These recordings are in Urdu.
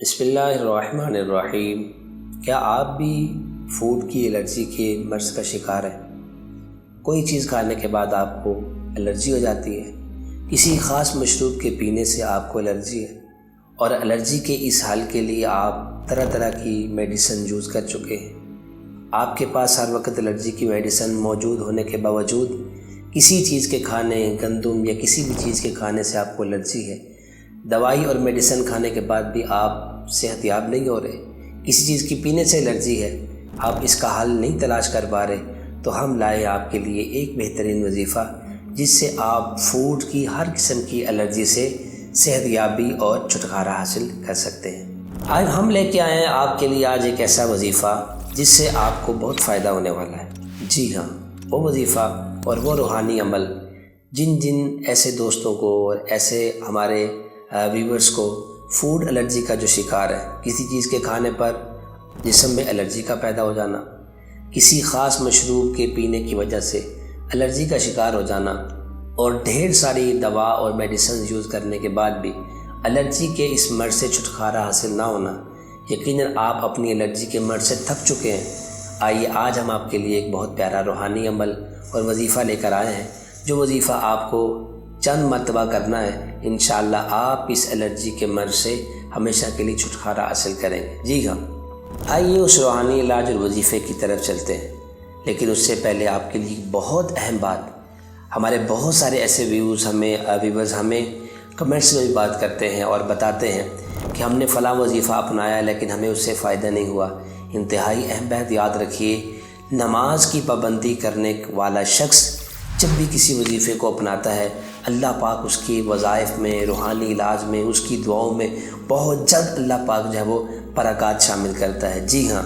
بسم اللہ الرحمن الرحیم۔ کیا آپ بھی فوڈ کی الرجی کے مرض کا شکار ہیں؟ کوئی چیز کھانے کے بعد آپ کو الرجی ہو جاتی ہے، کسی خاص مشروب کے پینے سے آپ کو الرجی ہے، اور الرجی کے اس حل کے لیے آپ طرح طرح کی میڈیسن یوز کر چکے ہیں۔ آپ کے پاس ہر وقت الرجی کی میڈیسن موجود ہونے کے باوجود کسی چیز کے کھانے، گندم یا کسی بھی چیز کے کھانے سے آپ کو الرجی ہے، دوائی اور میڈیسن کھانے کے بعد بھی آپ صحت یاب نہیں ہو رہے، کسی چیز کی پینے سے الرجی ہے، آپ اس کا حل نہیں تلاش کر پا رہے، تو ہم لائے آپ کے لیے ایک بہترین وظیفہ جس سے آپ فوڈ کی ہر قسم کی الرجی سے صحت یابی اور چھٹکارا حاصل کر سکتے ہیں۔ آج ہم لے کے آئے ہیں آپ کے لیے آج ایک ایسا وظیفہ جس سے آپ کو بہت فائدہ ہونے والا ہے۔ جی ہاں، وہ وظیفہ اور وہ روحانی عمل جن ایسے دوستوں کو اور ایسے ہمارے ویورز کو فوڈ الرجی کا جو شکار ہے، کسی چیز کے کھانے پر جسم میں الرجی کا پیدا ہو جانا، کسی خاص مشروب کے پینے کی وجہ سے الرجی کا شکار ہو جانا، اور ڈھیر ساری دوا اور میڈیسن یوز کرنے کے بعد بھی الرجی کے اس مرض سے چھٹکارا حاصل نہ ہونا، یقیناً آپ اپنی الرجی کے مرض سے تھک چکے ہیں۔ آئیے آج ہم آپ کے لیے ایک بہت پیارا روحانی عمل اور وظیفہ لے کر آئے ہیں، جو وظیفہ آپ کو چند مرتبہ کرنا ہے، انشاءاللہ آپ اس الرجی کے مرض سے ہمیشہ کے لیے چھٹکارا حاصل کریں گے۔ جی ہاں، آئیے اس روحانی علاج اور وظیفے کی طرف چلتے ہیں، لیکن اس سے پہلے آپ کے لیے بہت اہم بات، ہمارے بہت سارے ایسے ویورز ہمیں کمنٹس میں بھی بات کرتے ہیں اور بتاتے ہیں کہ ہم نے فلاں وظیفہ اپنایا لیکن ہمیں اس سے فائدہ نہیں ہوا۔ انتہائی اہم بات یاد رکھیے، نماز کی پابندی کرنے والا شخص جب بھی کسی وظیفے کو اپناتا ہے، اللہ پاک اس کی وظائف میں، روحانی علاج میں، اس کی دعاؤں میں بہت جلد اللہ پاک جو ہے وہ برکات شامل کرتا ہے۔ جی ہاں،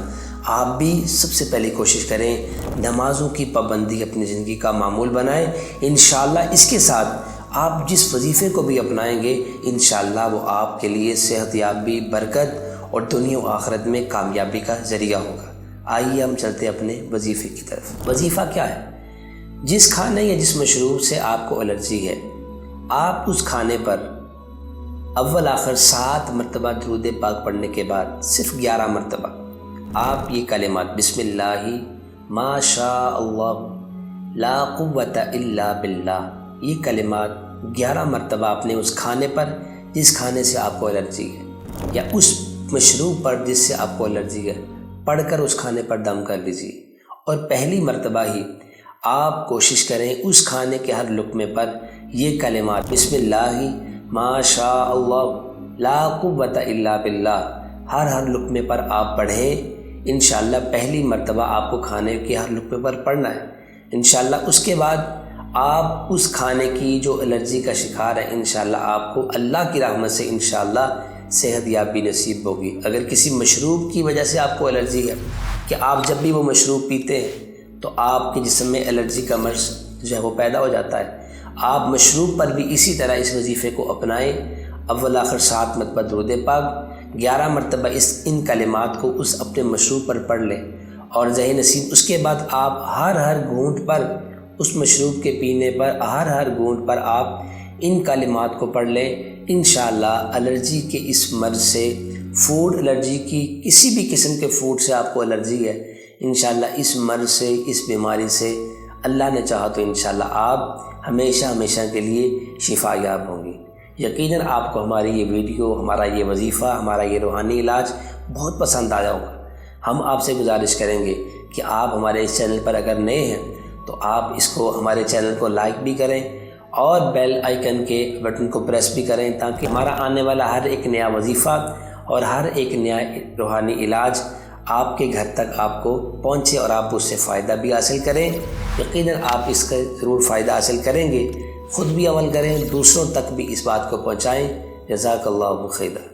آپ بھی سب سے پہلے کوشش کریں نمازوں کی پابندی اپنی زندگی کا معمول بنائیں۔ انشاءاللہ اس کے ساتھ آپ جس وظیفے کو بھی اپنائیں گے، انشاءاللہ وہ آپ کے لیے صحت یابی، برکت اور دنیا و آخرت میں کامیابی کا ذریعہ ہوگا۔ آئیے ہم چلتے اپنے وظیفے کی طرف۔ وظیفہ کیا ہے؟ جس کھانے یا جس مشروب سے آپ کو الرجی ہے، آپ اس کھانے پر اول آخر 7 مرتبہ درود پاک پڑھنے کے بعد صرف 11 مرتبہ آپ یہ کلمات بسم اللہ ما شاء اللہ لا قوت الا باللہ، یہ کلمات 11 مرتبہ آپ نے اس کھانے پر جس کھانے سے آپ کو الرجی ہے یا اس مشروب پر جس سے آپ کو الرجی ہے پڑھ کر اس کھانے پر دم کر لیجیے، اور پہلی مرتبہ ہی آپ کوشش کریں اس کھانے کے ہر لقمے پر یہ کلمات بسم اللہ ما شاء اللہ لا قوت الا باللہ ہر لقمے پر آپ پڑھیں۔ انشاءاللہ پہلی مرتبہ آپ کو کھانے کے ہر لقمے پر پڑھنا ہے۔ انشاءاللہ اس کے بعد آپ اس کھانے کی جو الرجی کا شکار ہے، انشاءاللہ آپ کو اللہ کی رحمت سے انشاءاللہ صحت یابی نصیب ہوگی۔ اگر کسی مشروب کی وجہ سے آپ کو الرجی ہے کہ آپ جب بھی وہ مشروب پیتے ہیں تو آپ کے جسم میں الرجی کا مرض جو ہے وہ پیدا ہو جاتا ہے، آپ مشروب پر بھی اسی طرح اس وظیفے کو اپنائیں۔ اول آخر 7 مرتبہ درود پاک، 11 مرتبہ ان کلمات کو اس اپنے مشروب پر پڑھ لیں، اور ذہن نصیب اس کے بعد آپ ہر گھونٹ پر اس مشروب کے پینے پر ہر گھونٹ پر آپ ان کلمات کو پڑھ لیں۔ انشاءاللہ الرجی کے اس مرض سے، فوڈ الرجی کی کسی بھی قسم کے فوڈ سے آپ کو الرجی ہے، انشاءاللہ اس مرض سے، اس بیماری سے اللہ نے چاہا تو انشاءاللہ آپ ہمیشہ کے لیے شفا یاب ہوں گی۔ یقیناً آپ کو ہماری یہ ویڈیو، ہمارا یہ وظیفہ، ہمارا یہ روحانی علاج بہت پسند آیا ہوگا۔ ہم آپ سے گزارش کریں گے کہ آپ ہمارے اس چینل پر اگر نئے ہیں تو آپ اس کو، ہمارے چینل کو لائک بھی کریں اور بیل آئیکن کے بٹن کو پریس بھی کریں، تاکہ ہمارا آنے والا ہر ایک نیا وظیفہ اور ہر ایک نیا روحانی علاج آپ کے گھر تک آپ کو پہنچے اور آپ اس سے فائدہ بھی حاصل کریں۔ یقیناً آپ اس کا ضرور فائدہ حاصل کریں گے، خود بھی عمل کریں، دوسروں تک بھی اس بات کو پہنچائیں۔ جزاک اللہ خیرا۔